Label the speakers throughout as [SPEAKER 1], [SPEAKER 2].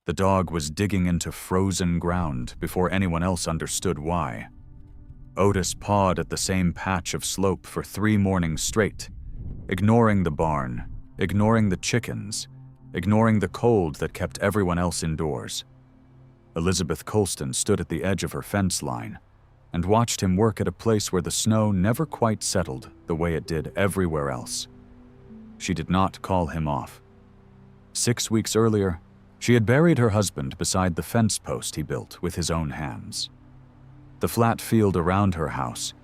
[SPEAKER 1] The dog was digging into frozen ground before anyone else understood why. Otis pawed at the same patch of slope for 3 mornings straight, ignoring the barn, ignoring the chickens, ignoring the cold that kept everyone else indoors. Elizabeth Colston stood at the edge of her fence line and watched him work at a place where the snow never quite settled the way it did everywhere else. She did not call him off. 6 weeks earlier, she had buried her husband beside the fence post he built with his own hands. The flat field around her house,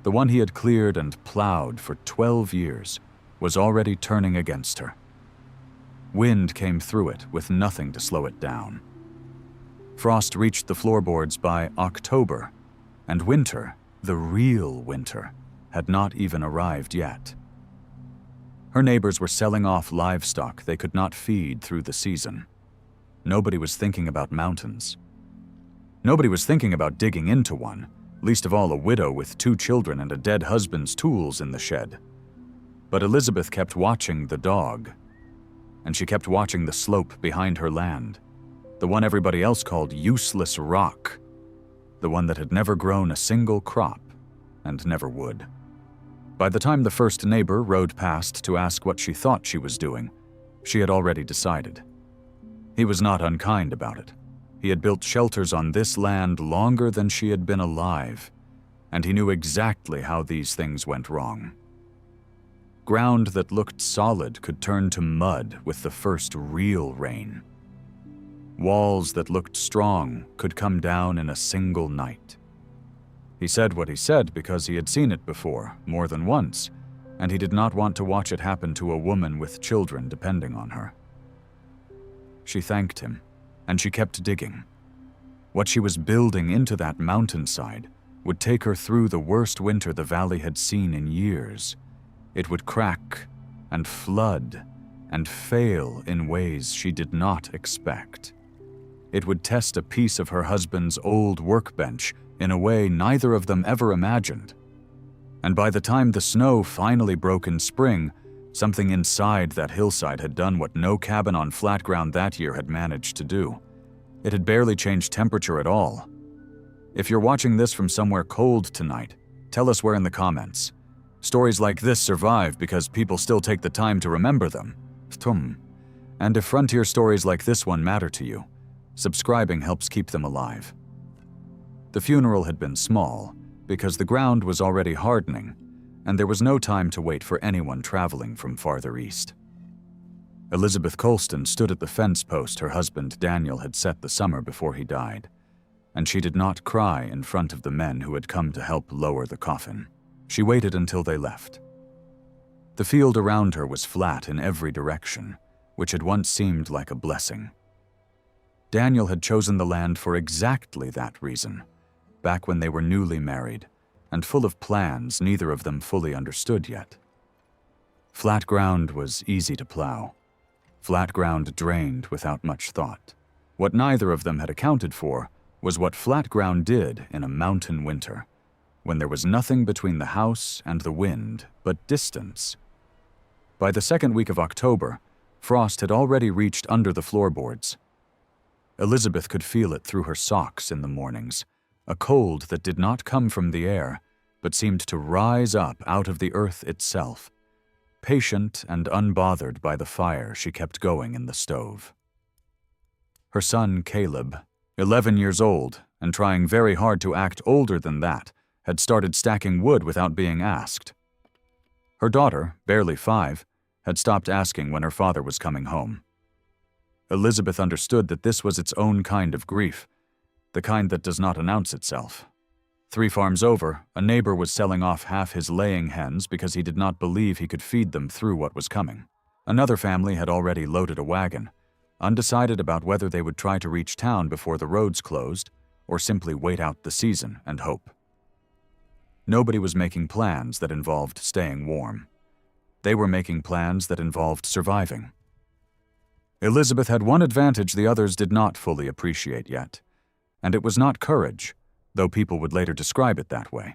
[SPEAKER 1] the one he had cleared and plowed for 12 years, was already turning against her. Wind came through it with nothing to slow it down. Frost reached the floorboards by October, and winter, the real winter, had not even arrived yet. Her neighbors were selling off livestock they could not feed through the season. Nobody was thinking about mountains. Nobody was thinking about digging into one, least of all a widow with 2 children and a dead husband's tools in the shed. But Elizabeth kept watching the dog, and she kept watching the slope behind her land, the one everybody else called useless rock, the one that had never grown a single crop and never would. By the time the first neighbor rode past to ask what she thought she was doing, she had already decided. He was not unkind about it. He had built shelters on this land longer than she had been alive, and he knew exactly how these things went wrong. Ground that looked solid could turn to mud with the first real rain. Walls that looked strong could come down in a single night. He said what he said because he had seen it before, more than once, and he did not want to watch it happen to a woman with children depending on her. She thanked him, and she kept digging. What she was building into that mountainside would take her through the worst winter the valley had seen in years. It would crack and flood and fail in ways she did not expect. It would test a piece of her husband's old workbench in a way neither of them ever imagined. And by the time the snow finally broke in spring, something inside that hillside had done what no cabin on flat ground that year had managed to do. It had barely changed temperature at all. If you're watching this from somewhere cold tonight, tell us where in the comments. Stories like this survive because people still take the time to remember them. And if frontier stories like this one matter to you, subscribing helps keep them alive. The funeral had been small because the ground was already hardening, and there was no time to wait for anyone traveling from farther east. Elizabeth Colston stood at the fence post her husband Daniel had set the summer before he died, and she did not cry in front of the men who had come to help lower the coffin. She waited until they left. The field around her was flat in every direction, which had once seemed like a blessing. Daniel had chosen the land for exactly that reason, back when they were newly married, and full of plans neither of them fully understood yet. Flat ground was easy to plow. Flat ground drained without much thought. What neither of them had accounted for was what flat ground did in a mountain winter, when there was nothing between the house and the wind but distance. By the second week of October, frost had already reached under the floorboards. Elizabeth could feel it through her socks in the mornings, a cold that did not come from the air, but seemed to rise up out of the earth itself. Patient and unbothered by the fire she kept going in the stove. Her son Caleb, 11 years old and trying very hard to act older than that, had started stacking wood without being asked. Her daughter, barely 5, had stopped asking when her father was coming home. Elizabeth understood that this was its own kind of grief, the kind that does not announce itself. 3 farms over, a neighbor was selling off half his laying hens because he did not believe he could feed them through what was coming. Another family had already loaded a wagon, undecided about whether they would try to reach town before the roads closed or simply wait out the season and hope. Nobody was making plans that involved staying warm. They were making plans that involved surviving. Elizabeth had one advantage the others did not fully appreciate yet, and it was not courage, though people would later describe it that way.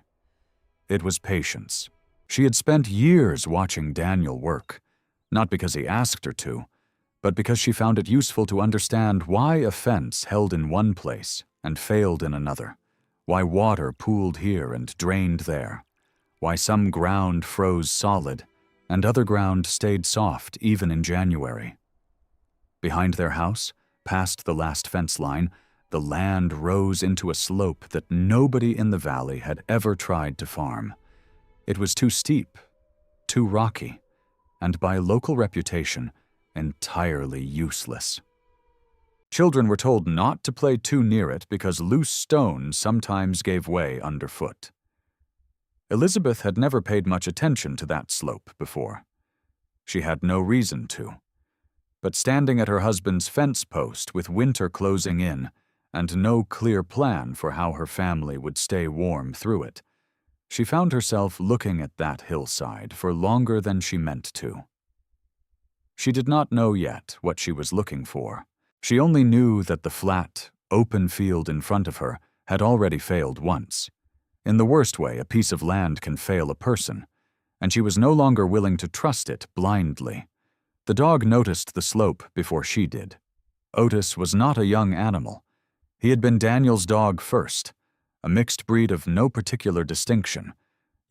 [SPEAKER 1] It was patience. She had spent years watching Daniel work, not because he asked her to, but because she found it useful to understand why a fence held in one place and failed in another, why water pooled here and drained there, why some ground froze solid and other ground stayed soft even in January. Behind their house, past the last fence line, the land rose into a slope that nobody in the valley had ever tried to farm. It was too steep, too rocky, and by local reputation, entirely useless. Children were told not to play too near it because loose stones sometimes gave way underfoot. Elizabeth had never paid much attention to that slope before. She had no reason to. But standing at her husband's fence post with winter closing in and no clear plan for how her family would stay warm through it, she found herself looking at that hillside for longer than she meant to. She did not know yet what she was looking for. She only knew that the flat, open field in front of her had already failed once. In the worst way a piece of land can fail a person, and she was no longer willing to trust it blindly. The dog noticed the slope before she did. Otis was not a young animal. He had been Daniel's dog first, a mixed breed of no particular distinction,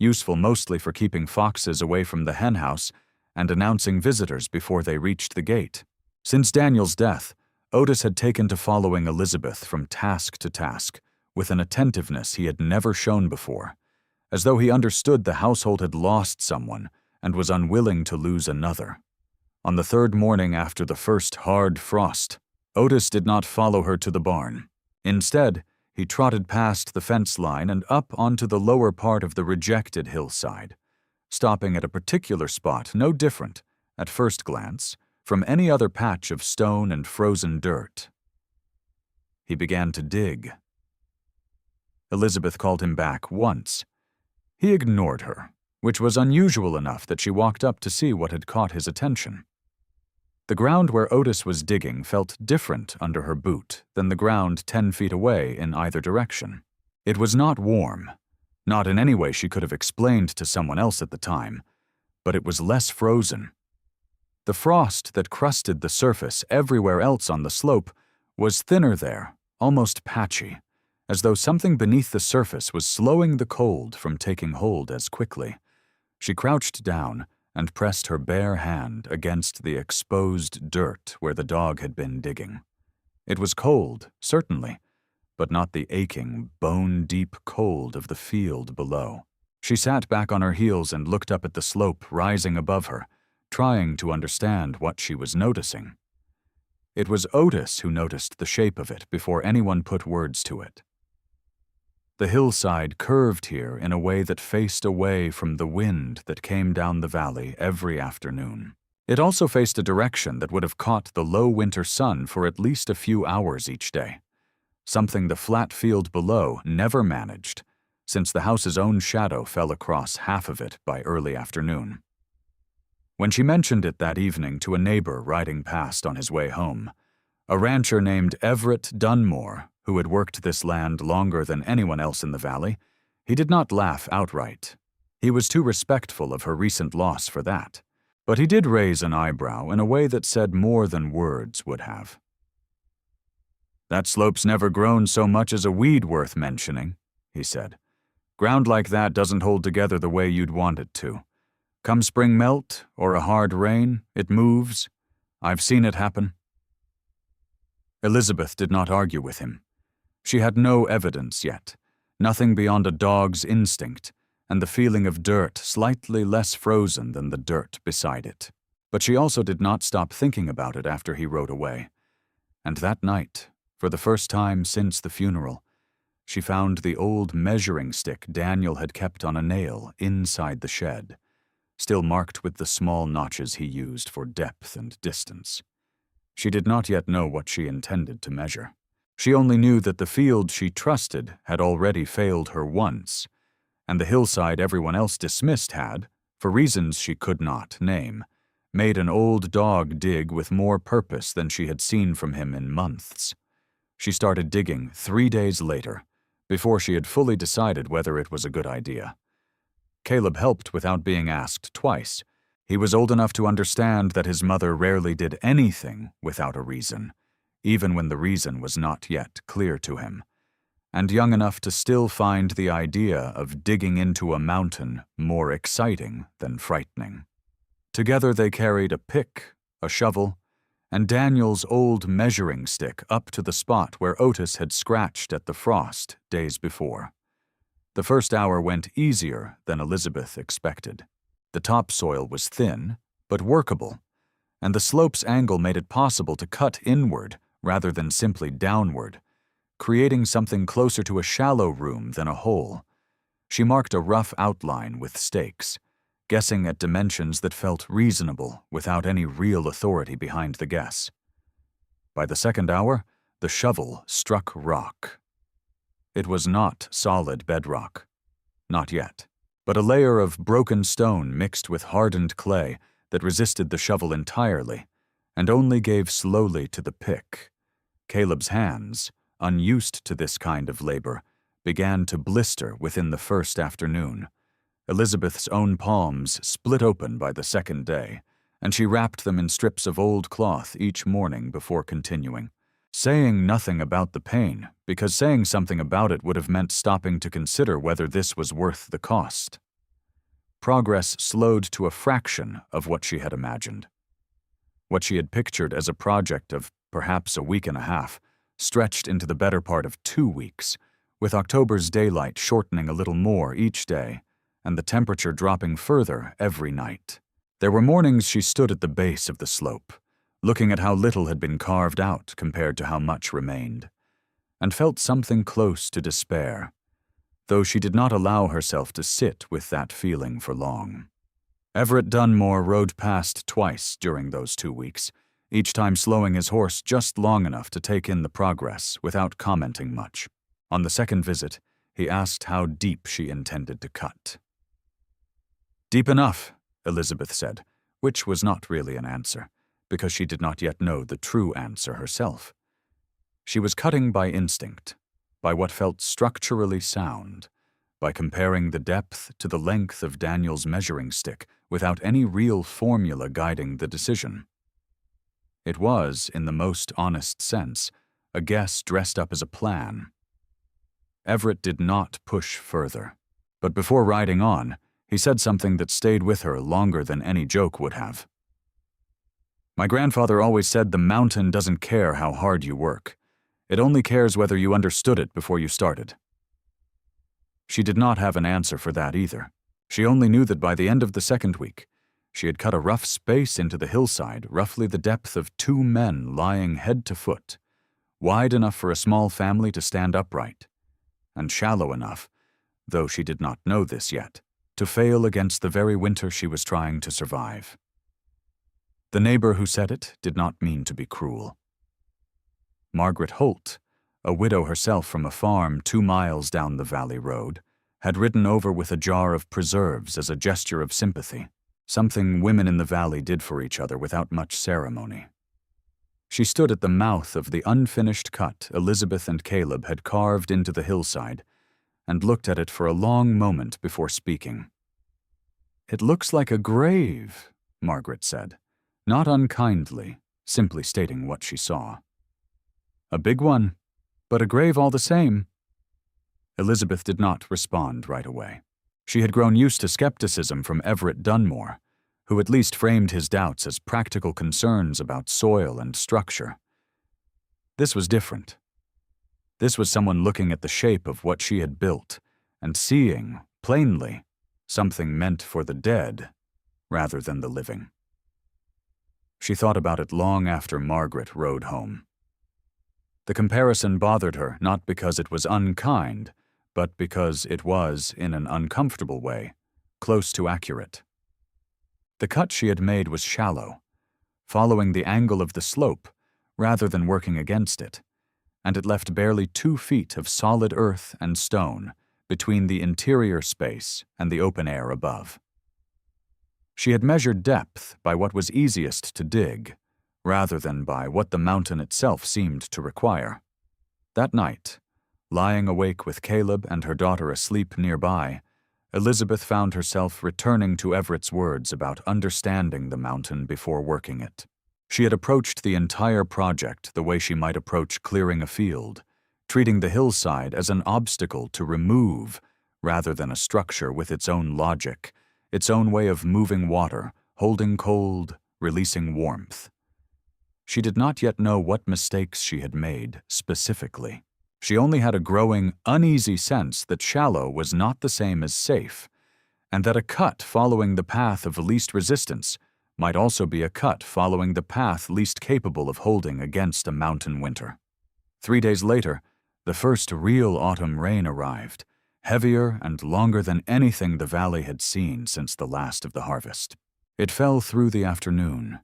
[SPEAKER 1] useful mostly for keeping foxes away from the henhouse and announcing visitors before they reached the gate. Since Daniel's death, Otis had taken to following Elizabeth from task to task with an attentiveness he had never shown before, as though he understood the household had lost someone and was unwilling to lose another. On the third morning after the first hard frost, Otis did not follow her to the barn. Instead, he trotted past the fence line and up onto the lower part of the rejected hillside, stopping at a particular spot no different, at first glance, from any other patch of stone and frozen dirt. He began to dig. Elizabeth called him back once. He ignored her, which was unusual enough that she walked up to see what had caught his attention. The ground where Otis was digging felt different under her boot than the ground 10 feet away in either direction. It was not warm, not in any way she could have explained to someone else at the time, but it was less frozen. The frost that crusted the surface everywhere else on the slope was thinner there, almost patchy, as though something beneath the surface was slowing the cold from taking hold as quickly. She crouched down and pressed her bare hand against the exposed dirt where the dog had been digging. It was cold, certainly, but not the aching, bone-deep cold of the field below. She sat back on her heels and looked up at the slope rising above her, trying to understand what she was noticing. It was Otis who noticed the shape of it before anyone put words to it. The hillside curved here in a way that faced away from the wind that came down the valley every afternoon. It also faced a direction that would have caught the low winter sun for at least a few hours each day, something the flat field below never managed, since the house's own shadow fell across half of it by early afternoon. When she mentioned it that evening to a neighbor riding past on his way home, a rancher named Everett Dunmore, who had worked this land longer than anyone else in the valley, he did not laugh outright. He was too respectful of her recent loss for that, but he did raise an eyebrow in a way that said more than words would have. "That slope's never grown so much as a weed worth mentioning," he said. "Ground like that doesn't hold together the way you'd want it to. Come spring melt or a hard rain, it moves. I've seen it happen." Elizabeth did not argue with him. She had no evidence yet, nothing beyond a dog's instinct and the feeling of dirt slightly less frozen than the dirt beside it. But she also did not stop thinking about it after he rode away. And that night, for the first time since the funeral, she found the old measuring stick Daniel had kept on a nail inside the shed, still marked with the small notches he used for depth and distance. She did not yet know what she intended to measure. She only knew that the field she trusted had already failed her once, and the hillside everyone else dismissed had, for reasons she could not name, made an old dog dig with more purpose than she had seen from him in months. She started digging 3 days later, before she had fully decided whether it was a good idea. Caleb helped without being asked twice. He was old enough to understand that his mother rarely did anything without a reason, even when the reason was not yet clear to him, and young enough to still find the idea of digging into a mountain more exciting than frightening. Together they carried a pick, a shovel, and Daniel's old measuring stick up to the spot where Otis had scratched at the frost days before. The first hour went easier than Elizabeth expected. The topsoil was thin, but workable, and the slope's angle made it possible to cut inward rather than simply downward, creating something closer to a shallow room than a hole. She marked a rough outline with stakes, guessing at dimensions that felt reasonable without any real authority behind the guess. By the second hour, the shovel struck rock. It was not solid bedrock. Not yet. But a layer of broken stone mixed with hardened clay that resisted the shovel entirely and only gave slowly to the pick. Caleb's hands, unused to this kind of labor, began to blister within the first afternoon. Elizabeth's own palms split open by the second day, and she wrapped them in strips of old cloth each morning before continuing, saying nothing about the pain, because saying something about it would have meant stopping to consider whether this was worth the cost. Progress slowed to a fraction of what she had imagined. What she had pictured as a project of perhaps a week and a half stretched into the better part of 2 weeks, with October's daylight shortening a little more each day, and the temperature dropping further every night. There were mornings she stood at the base of the slope, looking at how little had been carved out compared to how much remained, and felt something close to despair, though she did not allow herself to sit with that feeling for long. Everett Dunmore rode past twice during those 2 weeks, each time slowing his horse just long enough to take in the progress without commenting much. On the second visit, he asked how deep she intended to cut. "Deep enough," Elizabeth said, which was not really an answer, because she did not yet know the true answer herself. She was cutting by instinct, by what felt structurally sound, by comparing the depth to the length of Daniel's measuring stick without any real formula guiding the decision. It was, in the most honest sense, a guess dressed up as a plan. Everett did not push further, but before riding on, he said something that stayed with her longer than any joke would have. "My grandfather always said the mountain doesn't care how hard you work. It only cares whether you understood it before you started." She did not have an answer for that either. She only knew that by the end of the second week, she had cut a rough space into the hillside, roughly the depth of 2 men lying head to foot, wide enough for a small family to stand upright, and shallow enough, though she did not know this yet, to fail against the very winter she was trying to survive. The neighbor who said it did not mean to be cruel. Margaret Holt, a widow herself from a farm 2 miles down the valley road, had ridden over with a jar of preserves as a gesture of sympathy, something women in the valley did for each other without much ceremony. She stood at the mouth of the unfinished cut Elizabeth and Caleb had carved into the hillside and looked at it for a long moment before speaking. "It looks like a grave," Margaret said, not unkindly, simply stating what she saw. "A big one, but a grave all the same." Elizabeth did not respond right away. She had grown used to skepticism from Everett Dunmore, who at least framed his doubts as practical concerns about soil and structure. This was different. This was someone looking at the shape of what she had built and seeing, plainly, something meant for the dead rather than the living. She thought about it long after Margaret rode home. The comparison bothered her not because it was unkind, but because it was, in an uncomfortable way, close to accurate. The cut she had made was shallow, following the angle of the slope rather than working against it, and it left barely 2 feet of solid earth and stone between the interior space and the open air above. She had measured depth by what was easiest to dig, rather than by what the mountain itself seemed to require. That night, lying awake with Caleb and her daughter asleep nearby, Elizabeth found herself returning to Everett's words about understanding the mountain before working it. She had approached the entire project the way she might approach clearing a field, treating the hillside as an obstacle to remove rather than a structure with its own logic, its own way of moving water, holding cold, releasing warmth. She did not yet know what mistakes she had made specifically. She only had a growing, uneasy sense that shallow was not the same as safe, and that a cut following the path of least resistance might also be a cut following the path least capable of holding against a mountain winter. 3 days later, the first real autumn rain arrived, heavier and longer than anything the valley had seen since the last of the harvest. It fell through the afternoon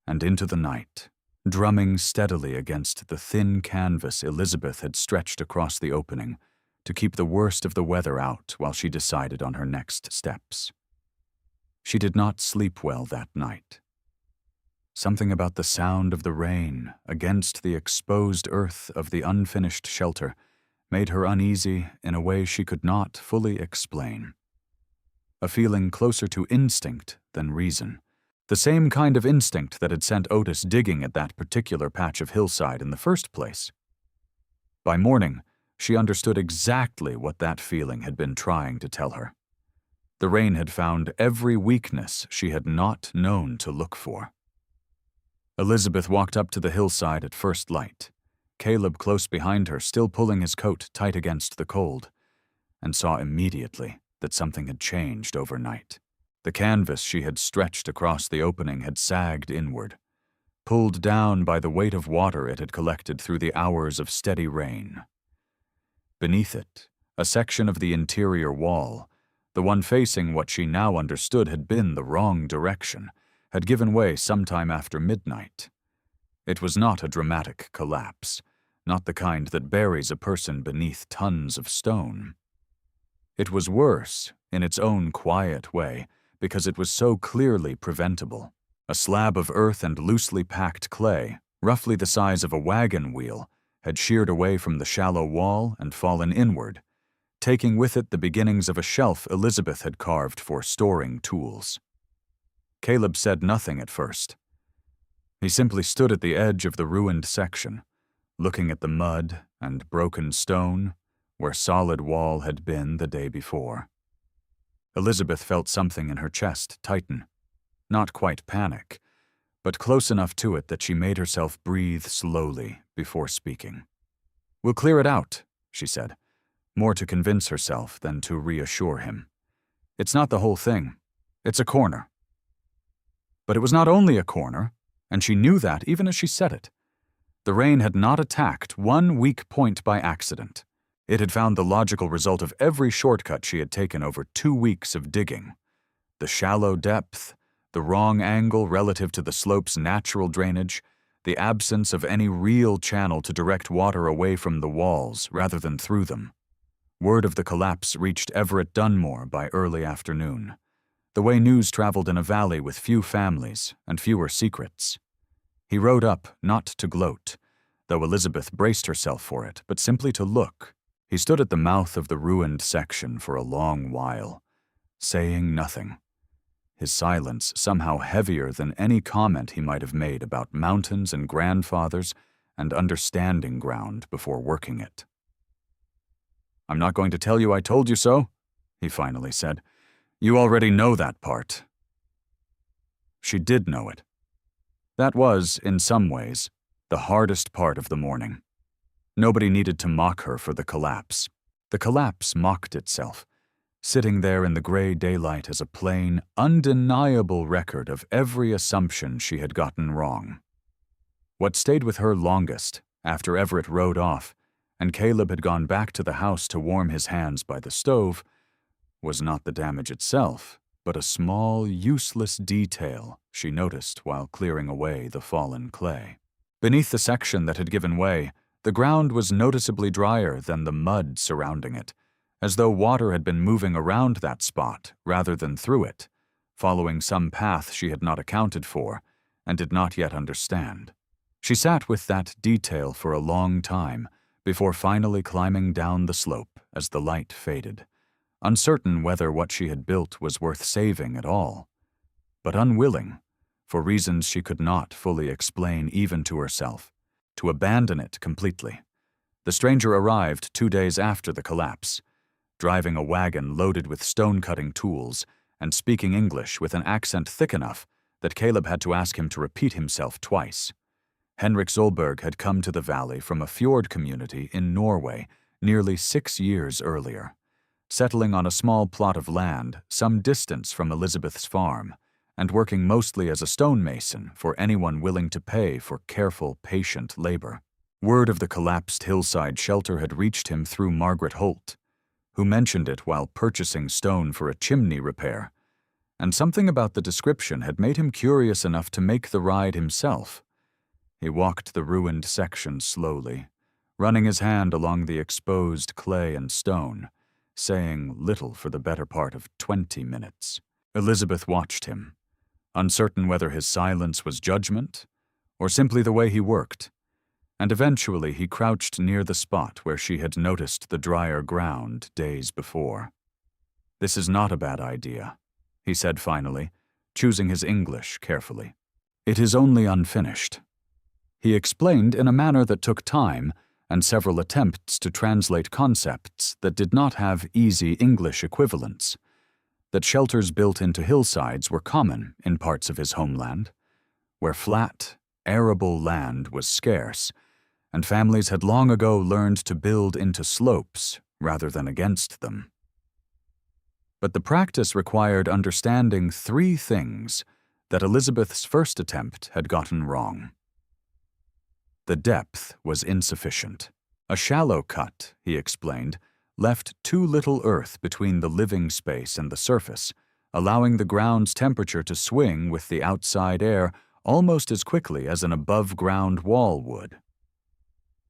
[SPEAKER 1] and into the night, drumming steadily against the thin canvas Elizabeth had stretched across the opening to keep the worst of the weather out while she decided on her next steps. She did not sleep well that night. Something about the sound of the rain against the exposed earth of the unfinished shelter made her uneasy in a way she could not fully explain. A feeling closer to instinct than reason, the same kind of instinct that had sent Otis digging at that particular patch of hillside in the first place. By morning, she understood exactly what that feeling had been trying to tell her. The rain had found every weakness she had not known to look for. Elizabeth walked up to the hillside at first light, Caleb close behind her, still pulling his coat tight against the cold, and saw immediately that something had changed overnight. The canvas she had stretched across the opening had sagged inward, pulled down by the weight of water it had collected through the hours of steady rain. Beneath it, a section of the interior wall, the one facing what she now understood had been the wrong direction, had given way sometime after midnight. It was not a dramatic collapse, not the kind that buries a person beneath tons of stone. It was worse, in its own quiet way, because it was so clearly preventable. A slab of earth and loosely packed clay, roughly the size of a wagon wheel, had sheared away from the shallow wall and fallen inward, taking with it the beginnings of a shelf Elizabeth had carved for storing tools. Caleb said nothing at first. He simply stood at the edge of the ruined section, looking at the mud and broken stone where solid wall had been the day before. Elizabeth felt something in her chest tighten. Not quite panic, but close enough to it that she made herself breathe slowly before speaking. "We'll clear it out," she said, more to convince herself than to reassure him. "It's not the whole thing. It's a corner." But it was not only a corner, and she knew that even as she said it. The rain had not attacked one weak point by accident. It had found the logical result of every shortcut she had taken over 2 weeks of digging. The shallow depth, the wrong angle relative to the slope's natural drainage, the absence of any real channel to direct water away from the walls rather than through them. Word of the collapse reached Everett Dunmore by early afternoon, the way news traveled in a valley with few families and fewer secrets. He rode up, not to gloat, though Elizabeth braced herself for it, but simply to look. He stood at the mouth of the ruined section for a long while, saying nothing, his silence somehow heavier than any comment he might have made about mountains and grandfathers and understanding ground before working it. "I'm not going to tell you I told you so," he finally said. "You already know that part." She did know it. That was, in some ways, the hardest part of the morning. Nobody needed to mock her for the collapse. The collapse mocked itself, sitting there in the gray daylight as a plain, undeniable record of every assumption she had gotten wrong. What stayed with her longest, after Everett rode off, and Caleb had gone back to the house to warm his hands by the stove, was not the damage itself, but a small, useless detail she noticed while clearing away the fallen clay. Beneath the section that had given way, the ground was noticeably drier than the mud surrounding it, as though water had been moving around that spot rather than through it, following some path she had not accounted for and did not yet understand. She sat with that detail for a long time before finally climbing down the slope as the light faded, uncertain whether what she had built was worth saving at all, but unwilling, for reasons she could not fully explain even to herself, to abandon it completely. The stranger arrived 2 days after the collapse, driving a wagon loaded with stone-cutting tools and speaking English with an accent thick enough that Caleb had to ask him to repeat himself twice. Henrik Solberg had come to the valley from a fjord community in Norway nearly 6 years earlier, settling on a small plot of land some distance from Elizabeth's farm, and working mostly as a stonemason for anyone willing to pay for careful, patient labor. Word of the collapsed hillside shelter had reached him through Margaret Holt, who mentioned it while purchasing stone for a chimney repair, and something about the description had made him curious enough to make the ride himself. He walked the ruined section slowly, running his hand along the exposed clay and stone, saying little for the better part of 20 minutes. Elizabeth watched him, uncertain whether his silence was judgment or simply the way he worked, and eventually he crouched near the spot where she had noticed the drier ground days before. "This is not a bad idea," he said finally, choosing his English carefully. "It is only unfinished." He explained in a manner that took time and several attempts to translate concepts that did not have easy English equivalents, that shelters built into hillsides were common in parts of his homeland, where flat, arable land was scarce, and families had long ago learned to build into slopes rather than against them. But the practice required understanding 3 things that Elizabeth's first attempt had gotten wrong. The depth was insufficient. A shallow cut, he explained, left too little earth between the living space and the surface, allowing the ground's temperature to swing with the outside air almost as quickly as an above-ground wall would.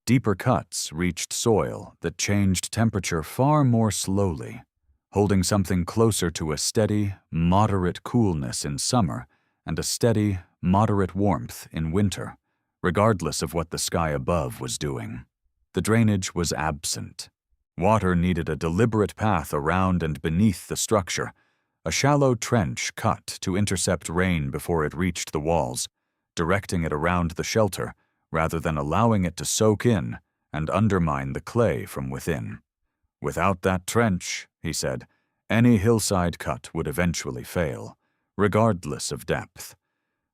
[SPEAKER 1] Deeper cuts reached soil that changed temperature far more slowly, holding something closer to a steady, moderate coolness in summer and a steady, moderate warmth in winter, regardless of what the sky above was doing. The drainage was absent. Water needed a deliberate path around and beneath the structure, a shallow trench cut to intercept rain before it reached the walls, directing it around the shelter rather than allowing it to soak in and undermine the clay from within. Without that trench, he said, any hillside cut would eventually fail, regardless of depth.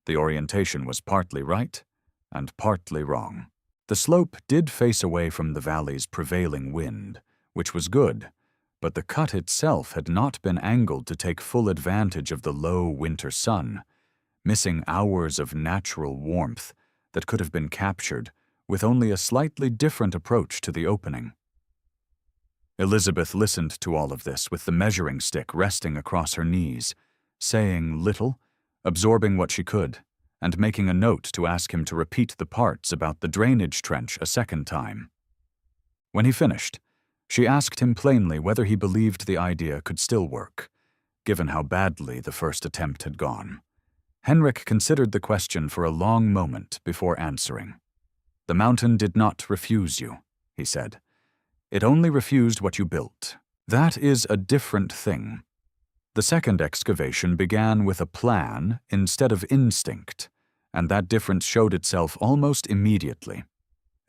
[SPEAKER 1] The orientation was partly right and partly wrong. The slope did face away from the valley's prevailing wind, which was good, but the cut itself had not been angled to take full advantage of the low winter sun, missing hours of natural warmth that could have been captured with only a slightly different approach to the opening. Elizabeth listened to all of this with the measuring stick resting across her knees, saying little, absorbing what she could, and making a note to ask him to repeat the parts about the drainage trench a second time. When he finished, she asked him plainly whether he believed the idea could still work, given how badly the first attempt had gone. Henrik considered the question for a long moment before answering. "The mountain did not refuse you," he said. "It only refused what you built. That is a different thing." The second excavation began with a plan instead of instinct, and that difference showed itself almost immediately.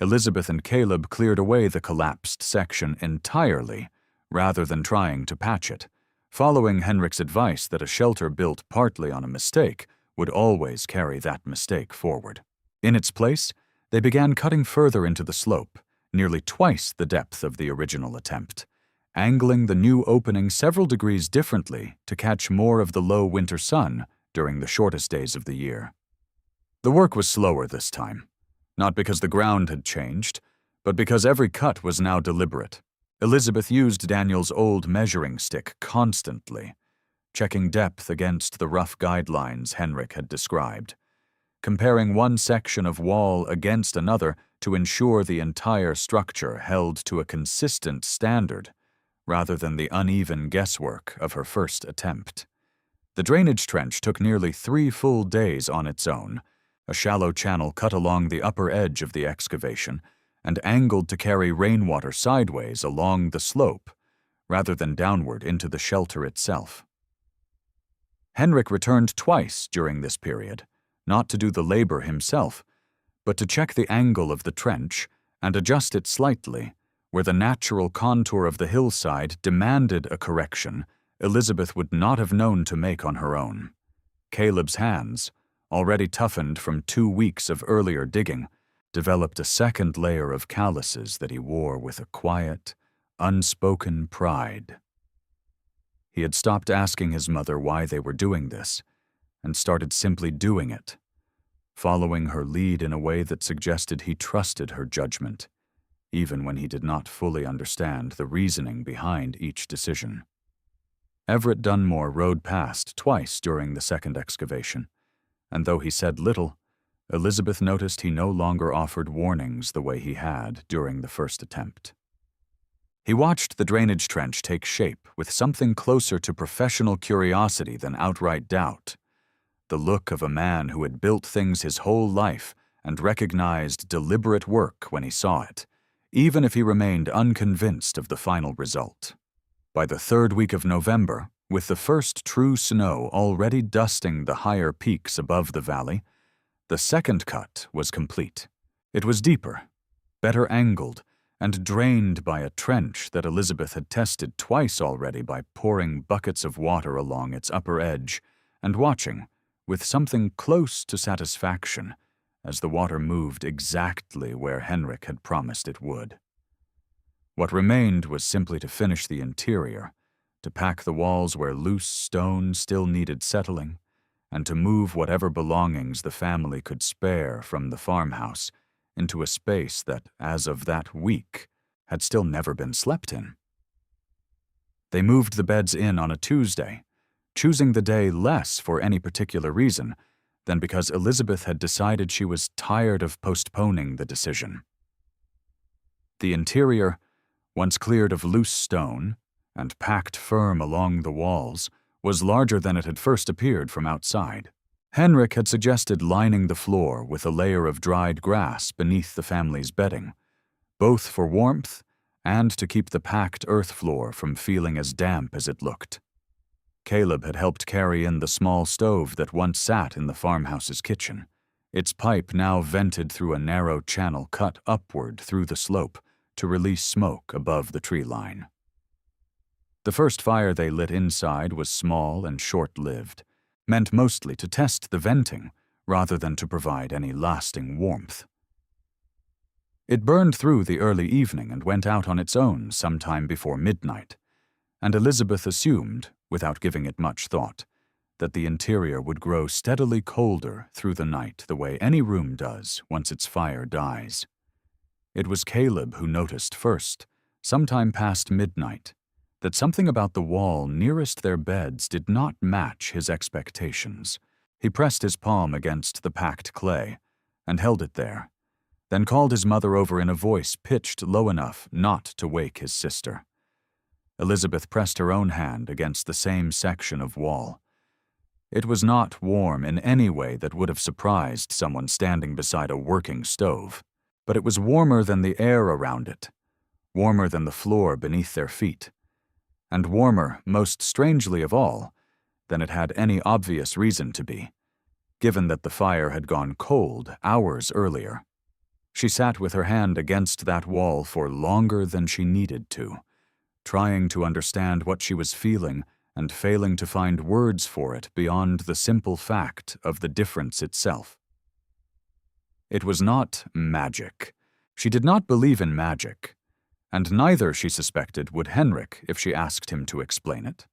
[SPEAKER 1] Elizabeth and Caleb cleared away the collapsed section entirely, rather than trying to patch it, following Henrik's advice that a shelter built partly on a mistake would always carry that mistake forward. In its place, they began cutting further into the slope, nearly twice the depth of the original attempt, angling the new opening several degrees differently to catch more of the low winter sun during the shortest days of the year. The work was slower this time, not because the ground had changed, but because every cut was now deliberate. Elizabeth used Daniel's old measuring stick constantly, checking depth against the rough guidelines Henrik had described, comparing one section of wall against another to ensure the entire structure held to a consistent standard, rather than the uneven guesswork of her first attempt. The drainage trench took nearly 3 full days on its own, a shallow channel cut along the upper edge of the excavation and angled to carry rainwater sideways along the slope, rather than downward into the shelter itself. Henrik returned twice during this period, not to do the labor himself, but to check the angle of the trench and adjust it slightly, where the natural contour of the hillside demanded a correction Elizabeth would not have known to make on her own. Caleb's hands, already toughened from 2 weeks of earlier digging, developed a second layer of calluses that he wore with a quiet, unspoken pride. He had stopped asking his mother why they were doing this, and started simply doing it, following her lead in a way that suggested he trusted her judgment, even when he did not fully understand the reasoning behind each decision. Everett Dunmore rode past twice during the second excavation, and though he said little, Elizabeth noticed he no longer offered warnings the way he had during the first attempt. He watched the drainage trench take shape with something closer to professional curiosity than outright doubt, the look of a man who had built things his whole life and recognized deliberate work when he saw it, even if he remained unconvinced of the final result. By the 3rd week of November, with the first true snow already dusting the higher peaks above the valley, the second cut was complete. It was deeper, better angled, and drained by a trench that Elizabeth had tested twice already by pouring buckets of water along its upper edge and watching, with something close to satisfaction, as the water moved exactly where Henrik had promised it would. What remained was simply to finish the interior, to pack the walls where loose stone still needed settling, and to move whatever belongings the family could spare from the farmhouse into a space that, as of that week, had still never been slept in. They moved the beds in on a Tuesday, choosing the day less for any particular reason than because Elizabeth had decided she was tired of postponing the decision. The interior, once cleared of loose stone and packed firm along the walls, was larger than it had first appeared from outside. Henrik had suggested lining the floor with a layer of dried grass beneath the family's bedding, both for warmth and to keep the packed earth floor from feeling as damp as it looked. Caleb had helped carry in the small stove that once sat in the farmhouse's kitchen, its pipe now vented through a narrow channel cut upward through the slope to release smoke above the tree line. The first fire they lit inside was small and short-lived, meant mostly to test the venting rather than to provide any lasting warmth. It burned through the early evening and went out on its own sometime before midnight, and Elizabeth assumed, without giving it much thought, that the interior would grow steadily colder through the night the way any room does once its fire dies. It was Caleb who noticed first, sometime past midnight, that something about the wall nearest their beds did not match his expectations. He pressed his palm against the packed clay and held it there, then called his mother over in a voice pitched low enough not to wake his sister. Elizabeth pressed her own hand against the same section of wall. It was not warm in any way that would have surprised someone standing beside a working stove, but it was warmer than the air around it, warmer than the floor beneath their feet, and warmer, most strangely of all, than it had any obvious reason to be, given that the fire had gone cold hours earlier. She sat with her hand against that wall for longer than she needed to, trying to understand what she was feeling and failing to find words for it beyond the simple fact of the difference itself. It was not magic. She did not believe in magic, and neither, she suspected, would Henrik if she asked him to explain it.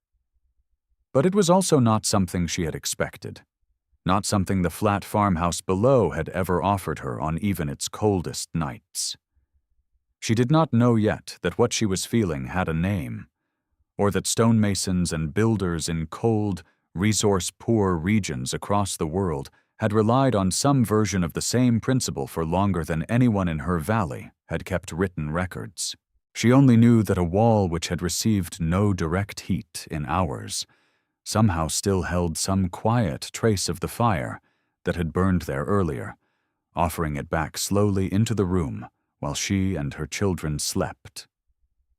[SPEAKER 1] But it was also not something she had expected, not something the flat farmhouse below had ever offered her on even its coldest nights. She did not know yet that what she was feeling had a name, or that stonemasons and builders in cold, resource-poor regions across the world had relied on some version of the same principle for longer than anyone in her valley had kept written records. She only knew that a wall which had received no direct heat in hours somehow still held some quiet trace of the fire that had burned there earlier, offering it back slowly into the room while she and her children slept.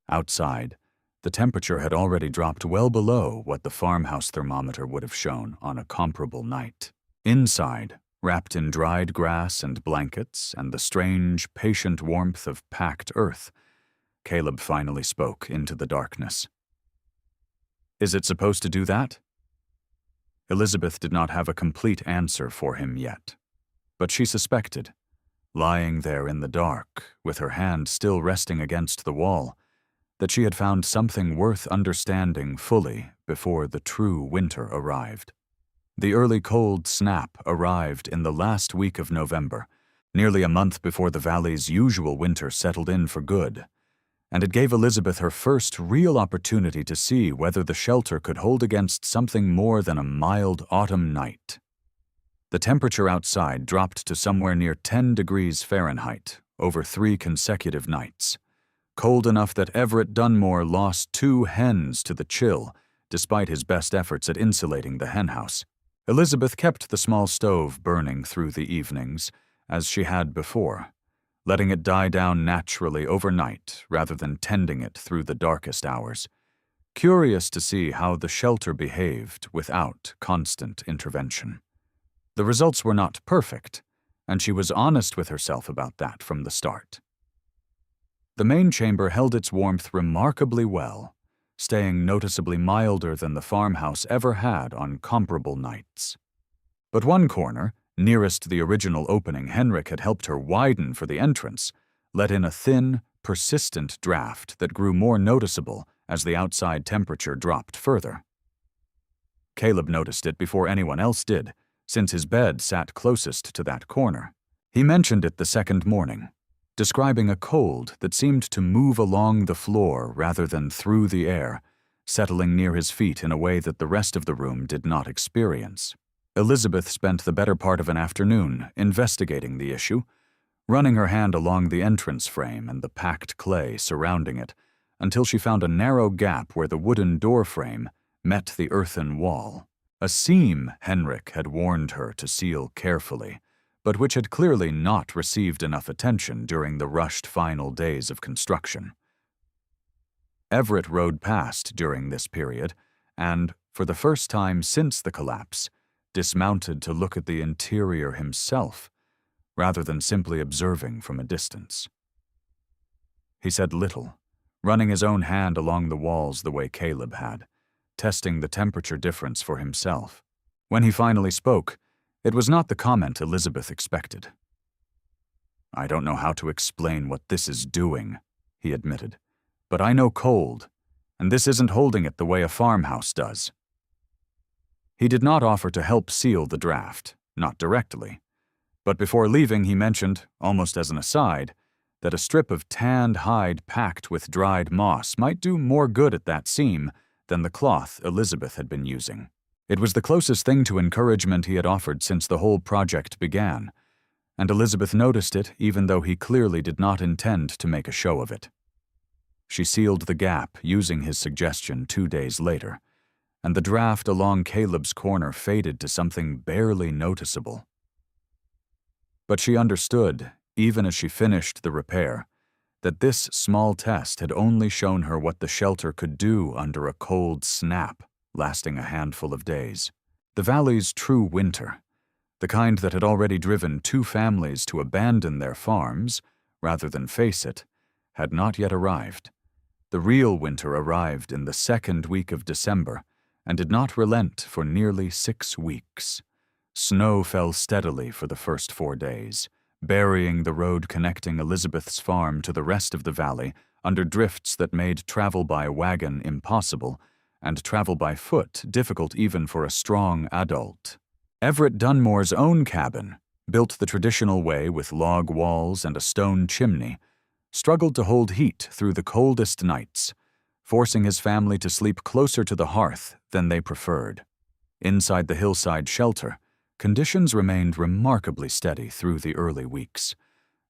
[SPEAKER 1] Outside, The temperature had already dropped well below what the farmhouse thermometer would have shown on a comparable night. Inside, wrapped in dried grass and blankets and the strange, patient warmth of packed earth, Caleb finally spoke into the darkness. "Is it supposed to do that?" Elizabeth did not have a complete answer for him yet, but she suspected, lying there in the dark, with her hand still resting against the wall, that she had found something worth understanding fully before the true winter arrived. The early cold snap arrived in the last week of November, nearly a month before the valley's usual winter settled in for good, and it gave Elizabeth her first real opportunity to see whether the shelter could hold against something more than a mild autumn night. The temperature outside dropped to somewhere near 10 degrees Fahrenheit over 3 consecutive nights, cold enough that Everett Dunmore lost 2 hens to the chill, despite his best efforts at insulating the henhouse. Elizabeth kept the small stove burning through the evenings, as she had before, letting it die down naturally overnight rather than tending it through the darkest hours, curious to see how the shelter behaved without constant intervention. The results were not perfect, and she was honest with herself about that from the start. The main chamber held its warmth remarkably well, staying noticeably milder than the farmhouse ever had on comparable nights. But one corner, nearest the original opening Henrik had helped her widen for the entrance, let in a thin, persistent draft that grew more noticeable as the outside temperature dropped further. Caleb noticed it before anyone else did, since his bed sat closest to that corner. He mentioned it the second morning, describing a cold that seemed to move along the floor rather than through the air, settling near his feet in a way that the rest of the room did not experience. Elizabeth spent the better part of an afternoon investigating the issue, running her hand along the entrance frame and the packed clay surrounding it until she found a narrow gap where the wooden door frame met the earthen wall. A seam Henrik had warned her to seal carefully, but which had clearly not received enough attention during the rushed final days of construction. Everett rode past during this period and, for the first time since the collapse, dismounted to look at the interior himself, rather than simply observing from a distance. He said little, running his own hand along the walls the way Caleb had, testing the temperature difference for himself. When he finally spoke, it was not the comment Elizabeth expected. "I don't know how to explain what this is doing," he admitted, "but I know cold, and this isn't holding it the way a farmhouse does." He did not offer to help seal the draft, not directly, but before leaving he mentioned, almost as an aside, that a strip of tanned hide packed with dried moss might do more good at that seam than the cloth Elizabeth had been using. It was the closest thing to encouragement he had offered since the whole project began, and Elizabeth noticed it even though he clearly did not intend to make a show of it. She sealed the gap using his suggestion 2 days later, and the draft along Caleb's corner faded to something barely noticeable. But she understood, even as she finished the repair, that this small test had only shown her what the shelter could do under a cold snap lasting a handful of days. The valley's true winter, the kind that had already driven 2 families to abandon their farms rather than face it, had not yet arrived. The real winter arrived in the 2nd week of December and did not relent for nearly 6 weeks. Snow fell steadily for the first 4 days, burying the road connecting Elizabeth's farm to the rest of the valley under drifts that made travel by wagon impossible and travel by foot difficult even for a strong adult. Everett Dunmore's own cabin, built the traditional way with log walls and a stone chimney, struggled to hold heat through the coldest nights, forcing his family to sleep closer to the hearth than they preferred. Inside the hillside shelter, conditions remained remarkably steady through the early weeks,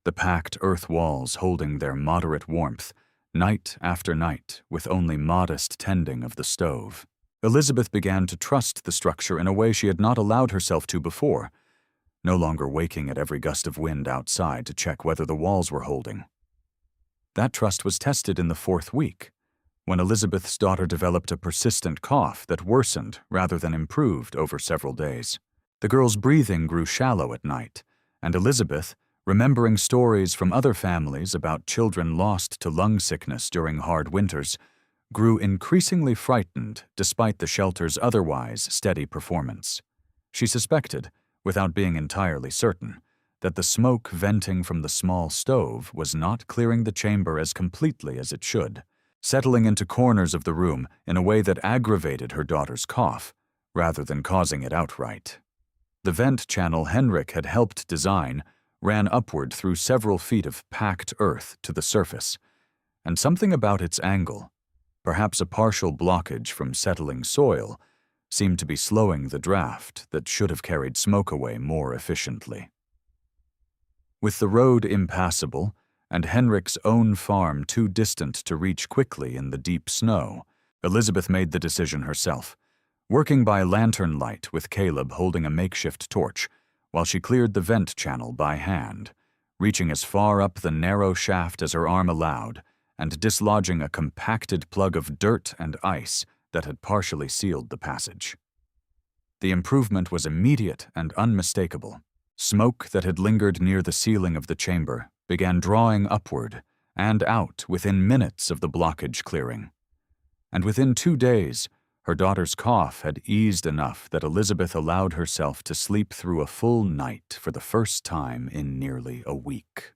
[SPEAKER 1] the packed earth walls holding their moderate warmth night after night with only modest tending of the stove. Elizabeth began to trust the structure in a way she had not allowed herself to before, no longer waking at every gust of wind outside to check whether the walls were holding. That trust was tested in the 4th week, when Elizabeth's daughter developed a persistent cough that worsened rather than improved over several days. The girl's breathing grew shallow at night, and Elizabeth, remembering stories from other families about children lost to lung sickness during hard winters, grew increasingly frightened despite the shelter's otherwise steady performance. She suspected, without being entirely certain, that the smoke venting from the small stove was not clearing the chamber as completely as it should, settling into corners of the room in a way that aggravated her daughter's cough, rather than causing it outright. The vent channel Henrik had helped design ran upward through several feet of packed earth to the surface, and something about its angle, perhaps a partial blockage from settling soil, seemed to be slowing the draft that should have carried smoke away more efficiently. With the road impassable and Henrik's own farm too distant to reach quickly in the deep snow, Elizabeth made the decision herself, working by lantern light with Caleb holding a makeshift torch while she cleared the vent channel by hand, reaching as far up the narrow shaft as her arm allowed and dislodging a compacted plug of dirt and ice that had partially sealed the passage. The improvement was immediate and unmistakable. Smoke that had lingered near the ceiling of the chamber began drawing upward and out within minutes of the blockage clearing. And within 2 days, her daughter's cough had eased enough that Elizabeth allowed herself to sleep through a full night for the first time in nearly a week.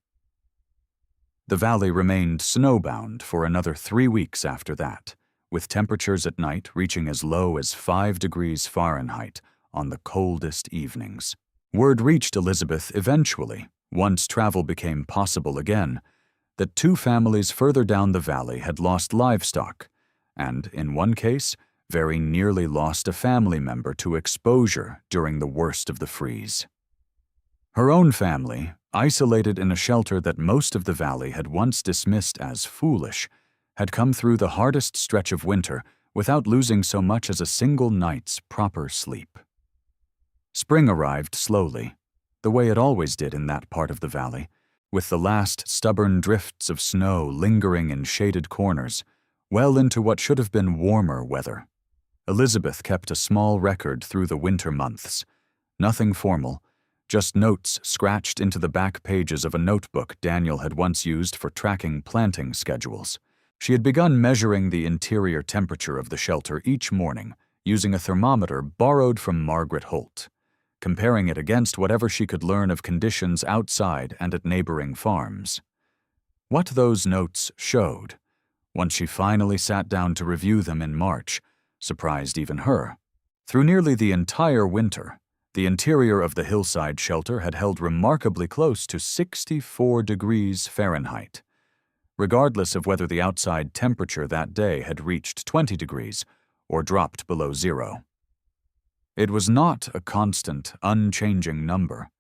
[SPEAKER 1] The valley remained snowbound for another 3 weeks after that, with temperatures at night reaching as low as 5 degrees Fahrenheit on the coldest evenings. Word reached Elizabeth eventually, once travel became possible again, that 2 families further down the valley had lost livestock, and, in one case, very nearly lost a family member to exposure during the worst of the freeze. Her own family, isolated in a shelter that most of the valley had once dismissed as foolish, had come through the hardest stretch of winter without losing so much as a single night's proper sleep. Spring arrived slowly, the way it always did in that part of the valley, with the last stubborn drifts of snow lingering in shaded corners, well into what should have been warmer weather. Elizabeth kept a small record through the winter months, nothing formal, just notes scratched into the back pages of a notebook Daniel had once used for tracking planting schedules. She had begun measuring the interior temperature of the shelter each morning using a thermometer borrowed from Margaret Holt, comparing it against whatever she could learn of conditions outside and at neighboring farms. What those notes showed, once she finally sat down to review them in March, surprised even her. Through nearly the entire winter, the interior of the hillside shelter had held remarkably close to 64 degrees Fahrenheit, regardless of whether the outside temperature that day had reached 20 degrees or dropped below 0. It was not a constant, unchanging number.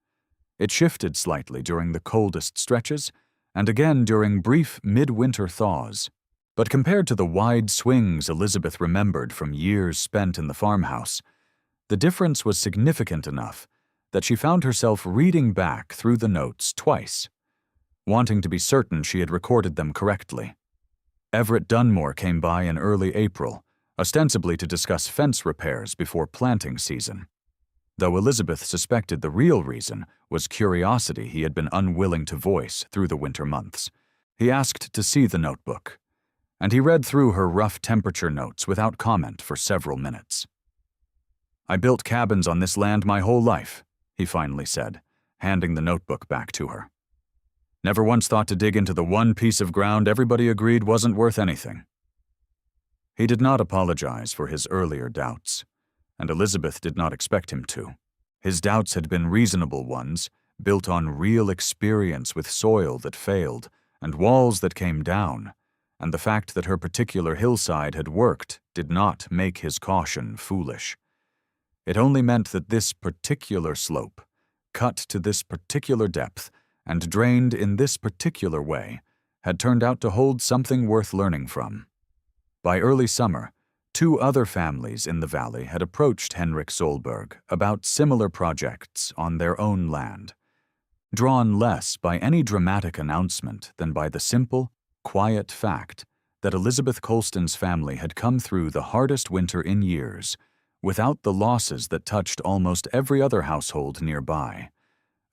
[SPEAKER 1] It shifted slightly during the coldest stretches and again during brief midwinter thaws. But compared to the wide swings Elizabeth remembered from years spent in the farmhouse, the difference was significant enough that she found herself reading back through the notes twice, wanting to be certain she had recorded them correctly. Everett Dunmore came by in early April, ostensibly to discuss fence repairs before planting season, though Elizabeth suspected the real reason was curiosity he had been unwilling to voice through the winter months. He asked to see the notebook, and he read through her rough temperature notes without comment for several minutes. "I built cabins on this land my whole life," he finally said, handing the notebook back to her. "Never once thought to dig into the one piece of ground everybody agreed wasn't worth anything." He did not apologize for his earlier doubts, and Elizabeth did not expect him to. His doubts had been reasonable ones, built on real experience with soil that failed and walls that came down, and the fact that her particular hillside had worked did not make his caution foolish. It only meant that this particular slope, cut to this particular depth and drained in this particular way, had turned out to hold something worth learning from. By early summer, 2 other families in the valley had approached Henrik Solberg about similar projects on their own land, drawn less by any dramatic announcement than by the simple, quiet fact that Elizabeth Colston's family had come through the hardest winter in years, without the losses that touched almost every other household nearby.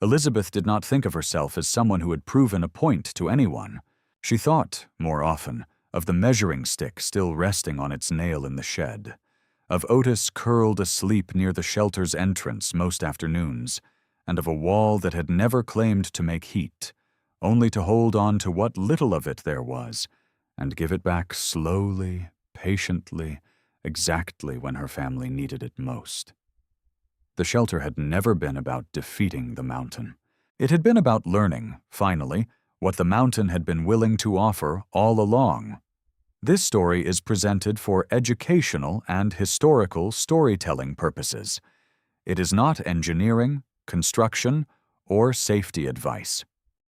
[SPEAKER 1] Elizabeth did not think of herself as someone who had proven a point to anyone. She thought, more often, of the measuring stick still resting on its nail in the shed, of Otis curled asleep near the shelter's entrance most afternoons, and of a wall that had never claimed to make heat, only to hold on to what little of it there was, and give it back slowly, patiently, exactly when her family needed it most. The shelter had never been about defeating the mountain. It had been about learning, finally, what the mountain had been willing to offer all along. This story is presented for educational and historical storytelling purposes. It is not engineering, construction, or safety advice.